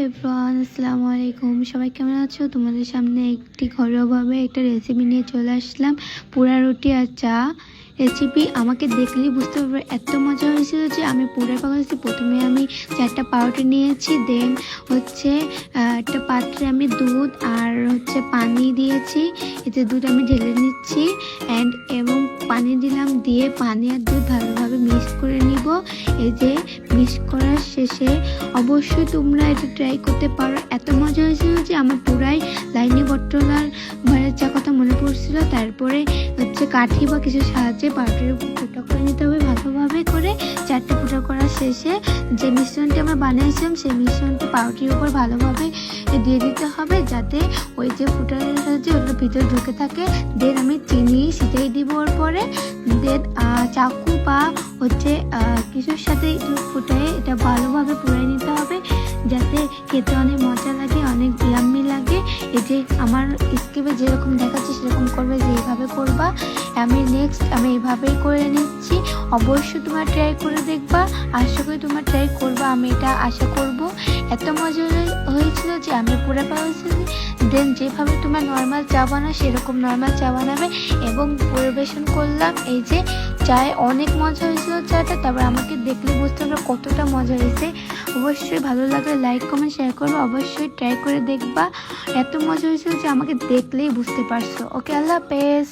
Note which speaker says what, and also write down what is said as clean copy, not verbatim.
Speaker 1: Everyone, আসসালামু আলাইকুম। সবাই কেমন আছো? তোমাদের সামনে একটি ঘরোয়াভাবে একটা রেসিপি নিয়ে চলে আসলাম, পোড়া রুটি আর চা রেসিপি। আমাকে দেখলেই বুঝতে পারবে এত মজা হয়েছিল যে আমি পুরো পাগল হয়েছি। প্রথমে আমি 4টা পাউরুটি নিয়েছি, দেন হচ্ছে একটা পাত্রে আমি দুধ আর হচ্ছে পানি দিয়েছি। এতে দুধ আমি ঢেলে নিচ্ছি এবং পানি দিলাম, দিয়ে পানি আর দুধ ভালোভাবে মিক্স করে নিব। এই যে মিক্স করার শেষে অবশ্যই তোমরা এটা ট্রাই করতে পারো। এত মজা হয়েছিল যে আমার পুরাই লাইনি বটলার ঘরের চা কথা মনে পড়ছিল। তারপরে হচ্ছে কাঠি বা কিছু সাহায্যে পাউরুটির উপর ফুটা করে নিতে হবে ভালোভাবে করে। 4টে ফুটা করার শেষে যে মিশ্রণটি আমরা বানিয়েছিলাম সেই মিশ্রণটি পাউরুটির উপর ভালোভাবে দিয়ে দিতে হবে, যাতে ওই যে ফুটারের সাহায্যে ওটার ভিতরে ঢুকে থাকে। দেন আমি চিনি ছিটিয়ে দিব ওর পরে। দেন চাকু বা হচ্ছে কিছুর সাথে একটু ফুটায় এটা ভালোভাবে পুড়াই নিতে হবে, যাতে খেতে অনেক মজা লাগে, অনেক ইয়াম্মি লাগে। এই যে আমার স্কিপে যেরকম দেখাচ্ছে সেরকম করবে, যেভাবে করবা। আমি এইভাবেই করে নিচ্ছি। অবশ্যই তোমার ট্রাই করে দেখবা, আশা করি তোমার ট্রাই করবা, আমি এটা আশা করব। এত মজা হয়েছিল যে আমি পুরো পাচ্ছি। দেন যেভাবে তোমার নর্মাল চা বানায় সেরকম নর্মাল চা বানাবে এবং পরিবেশন করলাম। এই যে চায়ে অনেক মজা হয়েছিল চাটা। তারপর আমাকে দেখলে বুঝতে পারবে কতটা মজা হয়েছে। অবশ্যই ভালো লাগলে লাইক কমেন্ট শেয়ার করবে, অবশ্যই ট্রাই করে দেখবা। এত মজা হয়েছিল যে আমাকে দেখলেই বুঝতে পারছো। ওকে, আল্লাহ হাফেজ।